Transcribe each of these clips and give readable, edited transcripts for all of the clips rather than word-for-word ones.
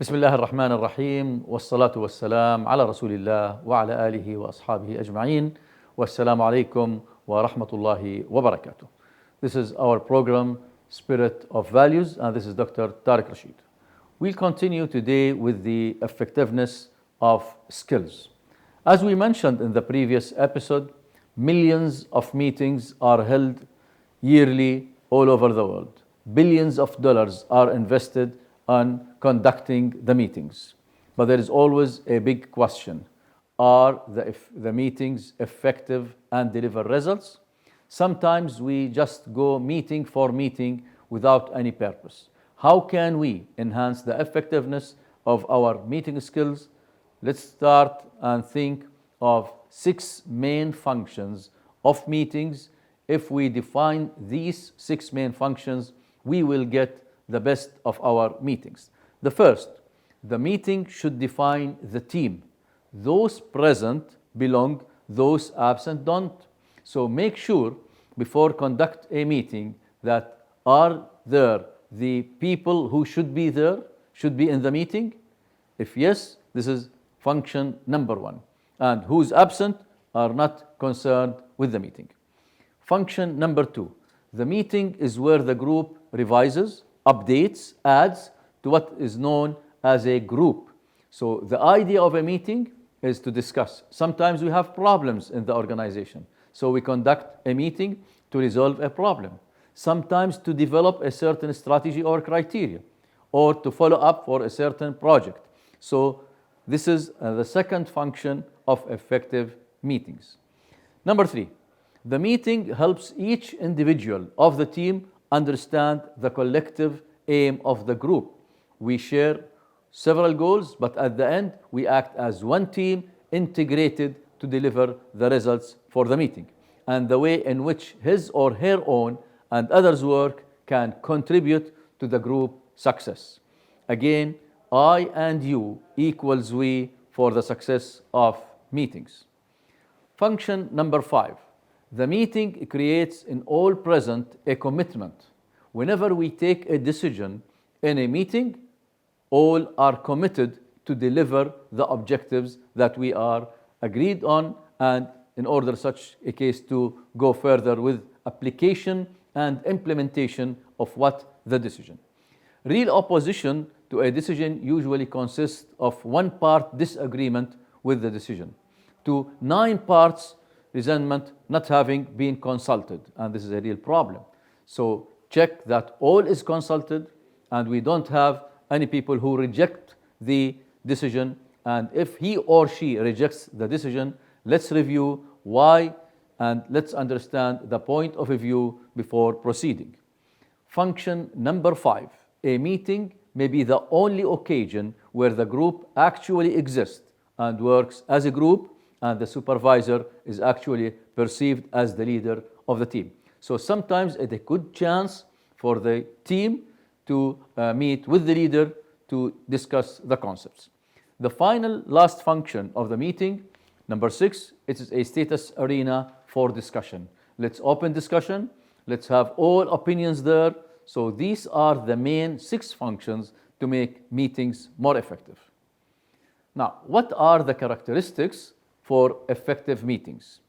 بسم الله الرحمن الرحيم والصلاة والسلام على رسول الله وعلى آله وأصحابه أجمعين والسلام عليكم ورحمة الله وبركاته. This is our program Spirit of Values and this is Dr. Tariq Rashid. We'll continue today with the effectiveness of skills. As we mentioned in the previous episode, millions of meetings are held yearly all over the world. Billions of dollars are invested on conducting the meetings. But there is always a big question. Are the meetings effective and deliver results? Sometimes we just go meeting for meeting without any purpose. How can we enhance the effectiveness of our meeting skills? Let's start and think of 6 main functions of meetings. If we define these 6 main functions, we will get the best of our meetings. The first, the meeting should define the team. Those present belong, those absent don't. So make sure before conduct a meeting that are there the people who should be there, should be in the meeting? If yes, this is function number 1. And who's absent are not concerned with the meeting. Function number 2, the meeting is where the group revises, updates, adds to what is known as a group. So the idea of a meeting is to discuss. Sometimes we have problems in the organization. So we conduct a meeting to resolve a problem. Sometimes to develop a certain strategy or criteria, or to follow up for a certain project. So this is the second function of effective meetings. Number 3, the meeting helps each individual of the team understand the collective aim of the group. We share several goals, but at the end, we act as one team integrated to deliver the results for the meeting. And the way in which his or her own and others' work can contribute to the group success. Again, I and you equals we for the success of meetings. Function number 5. The meeting creates in all present a commitment. Whenever we take a decision in a meeting, all are committed to deliver the objectives that we are agreed on, and in order such a case to go further with application and implementation of what the decision. Real opposition to a decision usually consists of 1 part disagreement with the decision, to 9 parts resentment not having been consulted, and this is a real problem. So check that all is consulted and we don't have any people who reject the decision, and if he or she rejects the decision, let's review why and let's understand the point of view before proceeding. Function number 5, a meeting may be the only occasion where the group actually exists and works as a group, and the supervisor is actually perceived as the leader of the team. So sometimes it's a good chance for the team to meet with the leader to discuss the concepts. The final last function of the meeting, number 6, it is a status arena for discussion. Let's open discussion. Let's have all opinions there. So these are the main 6 functions to make meetings more effective. Now, what are the characteristics for effective meetings?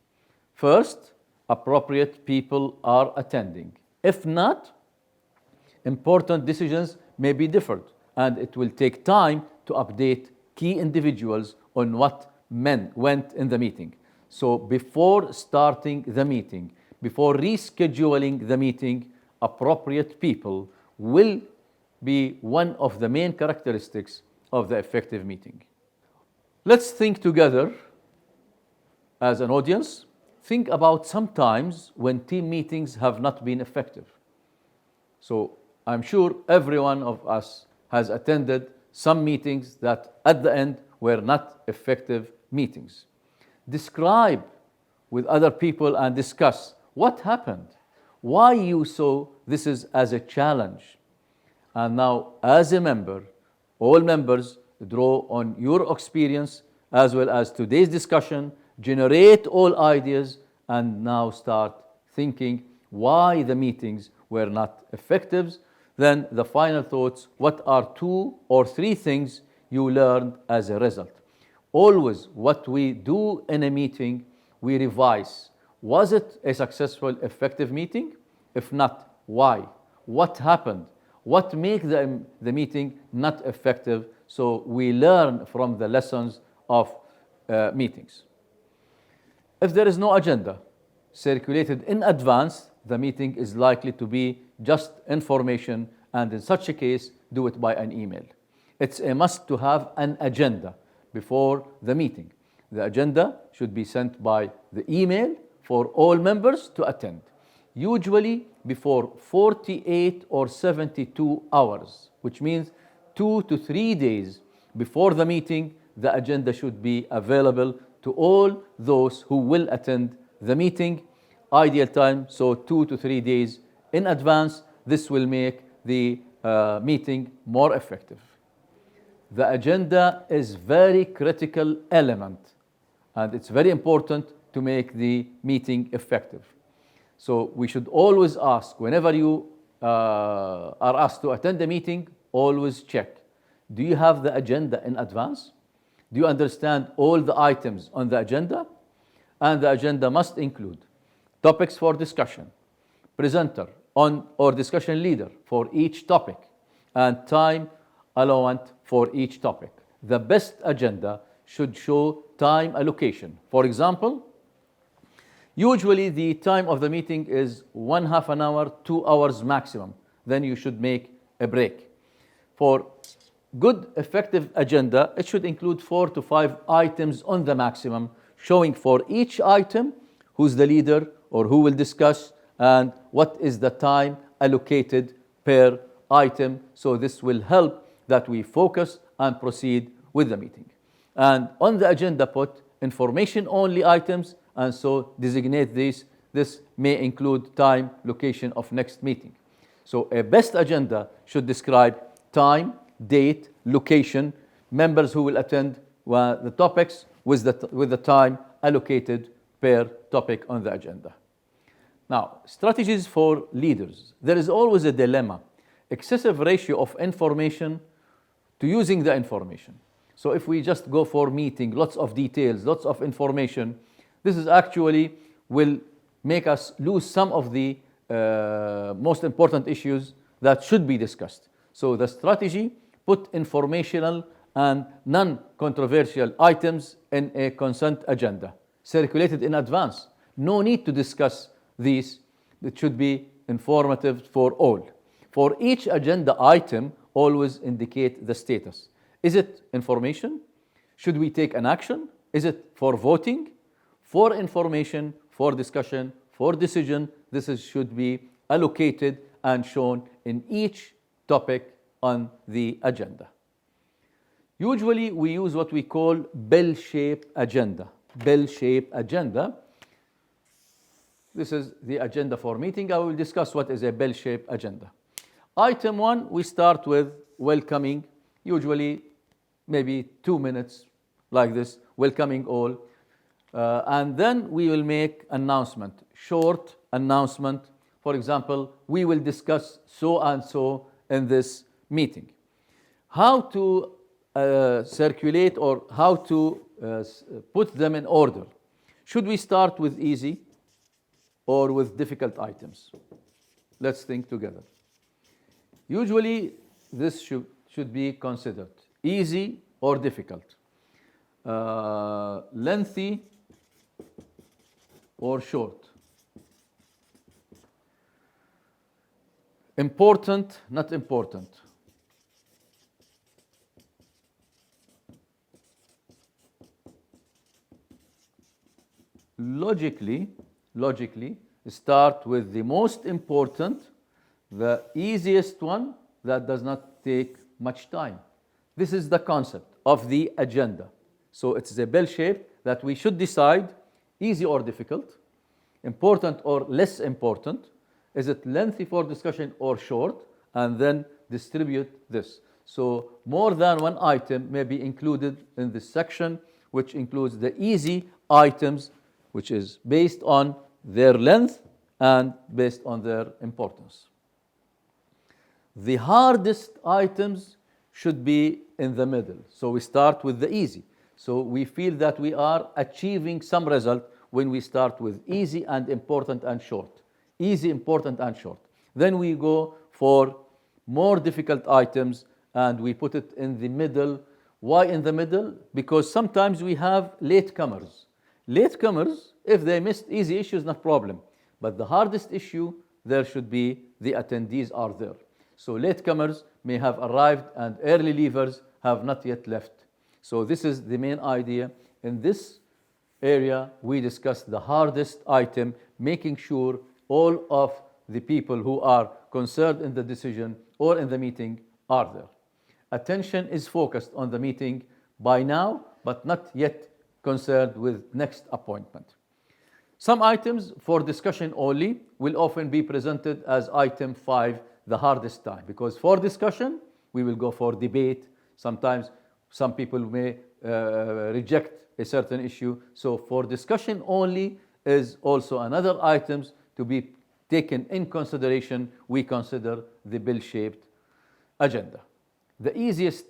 First, appropriate people are attending. If not, important decisions may be deferred, and it will take time to update key individuals on what went in the meeting. So before starting the meeting, before rescheduling the meeting, appropriate people will be one of the main characteristics of the effective meeting. Let's think together as an audience. Think about some times when team meetings have not been effective. So I'm sure every one of us has attended some meetings that at the end were not effective meetings. Describe with other people and discuss what happened, why you saw this is as a challenge. And now as a member, all members draw on your experience as well as today's discussion, generate all ideas, and now start thinking why the meetings were not effective. Then the final thoughts, what are 2 or 3 things you learned as a result. Always what we do in a meeting, we revise. Was it a successful, effective meeting? If not, why? What happened? What made the meeting not effective? So we learn from the lessons of meetings. If there is no agenda circulated in advance, the meeting is likely to be just information, and in such a case, do it by an email. It's a must to have an agenda before the meeting. The agenda should be sent by the email for all members to attend, usually before 48 or 72 hours, which means 2 to 3 days before the meeting. The agenda should be available to all those who will attend the meeting. Ideal time, so 2 to 3 days in advance. This will make the meeting more effective. The agenda is very critical element, and it's very important to make the meeting effective. So we should always ask, whenever you are asked to attend a meeting, always check. Do you have the agenda in advance? Do you understand all the items on the agenda? And the agenda must include topics for discussion, presenter or discussion leader for each topic, and time allowance for each topic. The best agenda should show time allocation. For example, usually the time of the meeting is 1/2 an hour, 2 hours maximum. Then you should make a break. For good, effective agenda, it should include 4 to 5 items on the maximum, showing for each item who's the leader or who will discuss and what is the time allocated per item. So this will help that we focus and proceed with the meeting. And on the agenda, put information only items, and so designate these. This may include time, location of next meeting. So a best agenda should describe time, date, location, members who will attend, the topics with the time allocated per topic on the agenda. Now, strategies for leaders. There is always a dilemma, excessive ratio of information to using the information. So if we just go for meeting, lots of details, lots of information, this is actually will make us lose some of the most important issues that should be discussed. So the strategy, put informational and non-controversial items in a consent agenda, circulated in advance. No need to discuss these. It should be informative for all. For each agenda item, always indicate the status. Is it information? Should we take an action? Is it for voting? For information, for discussion, for decision, should be allocated and shown in each topic on the agenda. Usually we use what we call bell-shaped agenda. Bell-shaped agenda. This is the agenda for meeting. I will discuss what is a bell-shaped agenda. Item 1, we start with welcoming, usually maybe 2 minutes like this, welcoming all. And then we will make announcement, short announcement. For example, we will discuss so and so in this meeting. How to circulate or how to put them in order. Should we start with easy or with difficult items? Let's think together. Usually this should be considered easy or difficult, lengthy or short, important, not important. Logically, start with the most important, the easiest one that does not take much time. This is the concept of the agenda. So it's a bell shape that we should decide easy or difficult, important or less important. Is it lengthy for discussion or short? And then distribute this. So more than one item may be included in this section, which includes the easy items, which is based on their length and based on their importance. The hardest items should be in the middle. So we start with the easy. So we feel that we are achieving some result when we start with easy and important and short. Easy, important, and short. Then we go for more difficult items and we put it in the middle. Why in the middle? Because sometimes we have latecomers. Latecomers, if they missed easy issues, not problem. But the hardest issue, there should be the attendees are there. So latecomers may have arrived and early leavers have not yet left. So this is the main idea. In this area, we discussed the hardest item, making sure all of the people who are concerned in the decision or in the meeting are there. Attention is focused on the meeting by now, but not yet concerned with next appointment. Some items for discussion only will often be presented as item 5, the hardest time, because for discussion, we will go for debate. Sometimes some people may reject a certain issue. So for discussion only is also another items to be taken in consideration. We consider the bell-shaped agenda. The easiest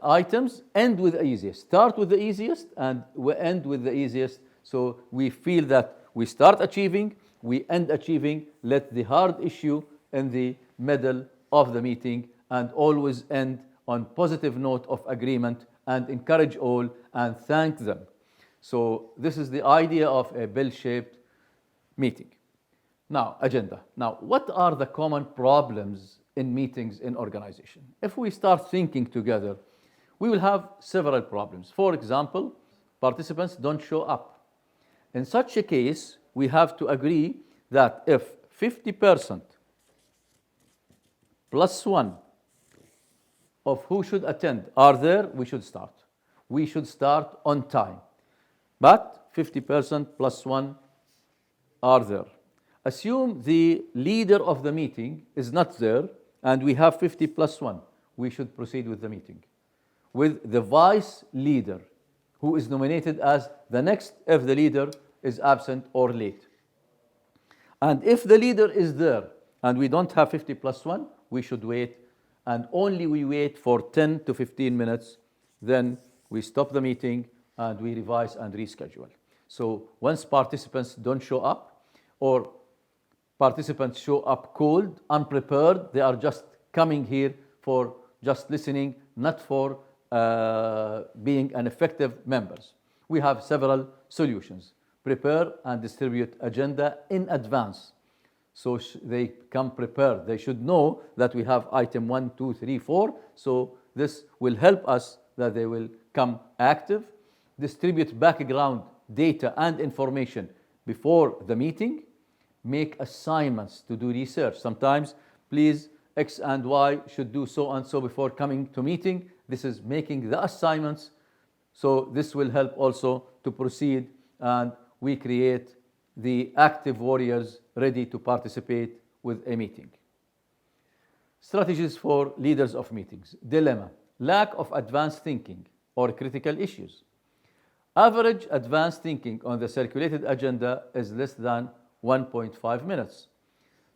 items end with the easiest. Start with the easiest and we end with the easiest. So we feel that we start achieving, we end achieving. Let the hard issue in the middle of the meeting and always end on positive note of agreement and encourage all and thank them. So this is the idea of a bell-shaped meeting. Now, agenda. Now, what are the common problems in meetings in organization? If we start thinking together, we will have several problems. For example, participants don't show up. In such a case, we have to agree that if 50% plus 1 of who should attend are there, we should start. We should start on time. But 50% plus 1 are there. Assume the leader of the meeting is not there and we have 50 plus 1. We should proceed with the meeting with the vice leader who is nominated as the next if the leader is absent or late. And if the leader is there and we don't have 50 plus 1, we should wait, and only we wait for 10 to 15 minutes. Then we stop the meeting and we revise and reschedule. So once participants don't show up or participants show up cold, unprepared, they are just coming here for just listening, not for being an effective members. We have several solutions. Prepare and distribute agenda in advance. So they come prepared. They should know that we have item 1, 2, 3, 4. So this will help us that they will come active. Distribute background data and information before the meeting. Make assignments to do research. Sometimes, please, X and Y should do so and so before coming to meeting. This is making the assignments. So this will help also to proceed, and we create the active warriors ready to participate with a meeting. Strategies for leaders of meetings. Dilemma: lack of advanced thinking or critical issues. Average advanced thinking on the circulated agenda is less than 1.5 minutes.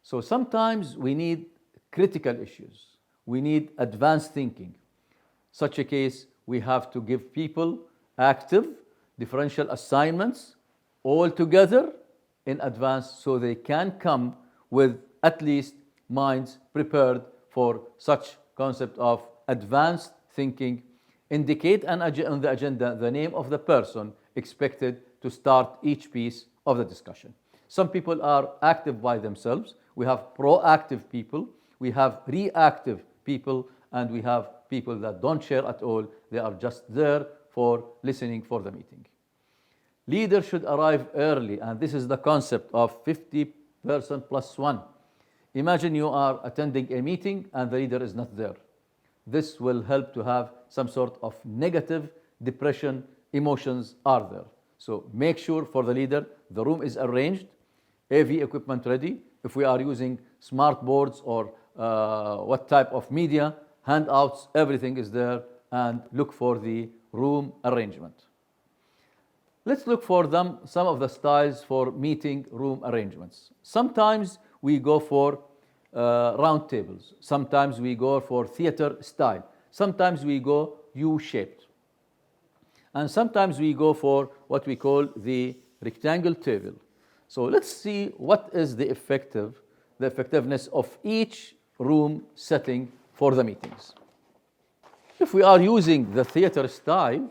So sometimes we need critical issues. We need advanced thinking. Such a case, we have to give people active differential assignments all together in advance so they can come with at least minds prepared for such concept of advanced thinking. Indicate on the agenda the name of the person expected to start each piece of the discussion. Some people are active by themselves. We have proactive people. We have reactive people. And we have people that don't share at all. They are just there for listening for the meeting. Leader should arrive early. And this is the concept of 50% plus 1. Imagine you are attending a meeting and the leader is not there. This will help to have some sort of negative depression emotions are there. So make sure for the leader the room is arranged, AV equipment ready. If we are using smart boards or what type of media, handouts, everything is there, and look for the room arrangement. Let's look for some of the styles for meeting room arrangements. Sometimes we go for round tables. Sometimes we go for theater style. Sometimes we go U-shaped. And sometimes we go for what we call the rectangle table. So let's see what is the effectiveness of each room setting for the meetings. If we are using the theater style,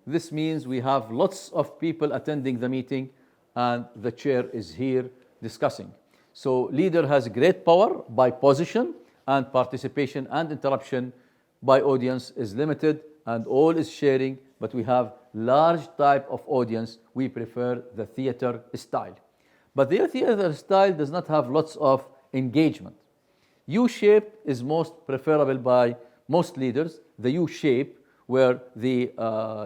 this means we have lots of people attending the meeting and the chair is here discussing. So leader has great power by position, and participation and interruption by audience is limited and all is sharing, but we have large type of audience. We prefer the theater style. But the theater style does not have lots of engagement. U-shaped is most preferable by most leaders. The U-shape where the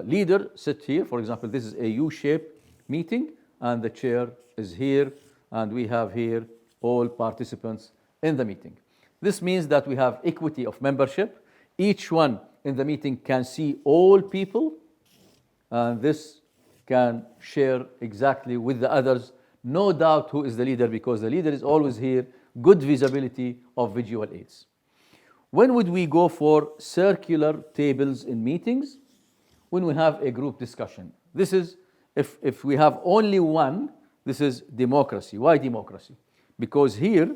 leader sits here. For example, this is a U-shaped meeting and the chair is here and we have here all participants in the meeting. This means that we have equity of membership. Each one in the meeting can see all people, and this can share exactly with the others. No doubt who is the leader, because the leader is always here. Good visibility of visual aids. When would we go for circular tables in meetings? When we have a group discussion. This is, if we have only one, this is democracy. Why democracy? Because here,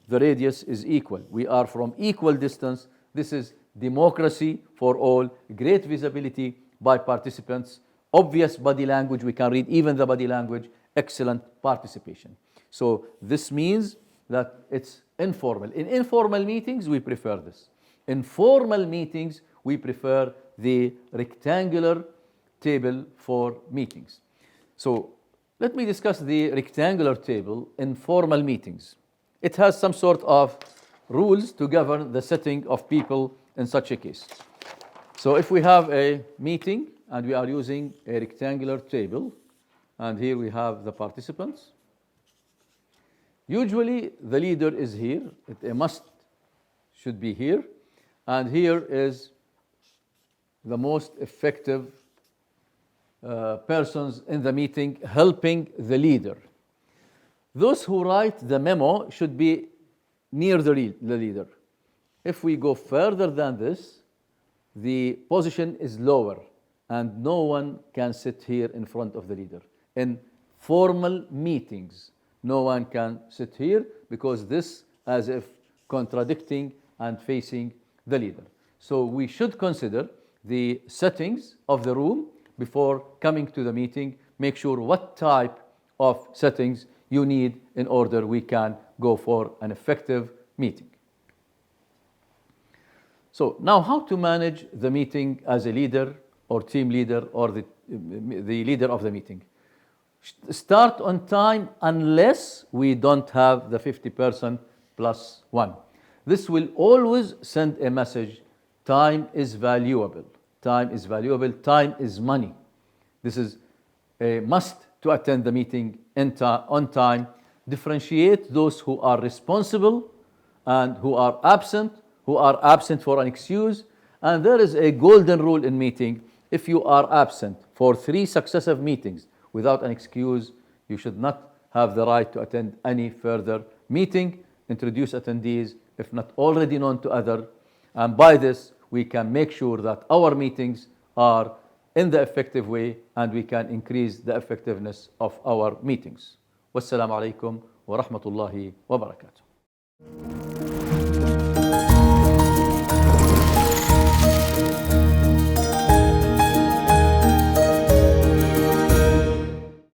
the radius is equal. We are from equal distance. This is democracy for all. Great visibility by participants. Obvious body language. We can read even the body language. Excellent participation. So this means that it's informal. In informal meetings, we prefer this. In formal meetings, we prefer the rectangular table for meetings. So let me discuss the rectangular table in formal meetings. It has some sort of rules to govern the setting of people in such a case. So if we have a meeting and we are using a rectangular table, and here we have the participants, usually the leader is here. A must should be here. And here is the most effective persons in the meeting helping the leader. Those who write the memo should be near the leader. If we go further than this, the position is lower and no one can sit here in front of the leader. In formal meetings, no one can sit here because this as if contradicting and facing the leader. So we should consider the settings of the room before coming to the meeting. Make sure what type of settings you need in order we can go for an effective meeting. So now how to manage the meeting as a leader or team leader or the leader of the meeting. Start on time unless we don't have the 50% plus one. This will always send a message. Time is valuable. Time is valuable. Time is money. This is a must to attend the meeting on time. Differentiate those who are responsible and who are absent for an excuse. And there is a golden rule in meeting. If you are absent for 3 successive meetings without an excuse, you should not have the right to attend any further meeting. Introduce attendees, if not already known to others. And by this, we can make sure that our meetings are in the effective way and we can increase the effectiveness of our meetings. Wassalamu alaikum wa rahmatullahi wa barakatuh.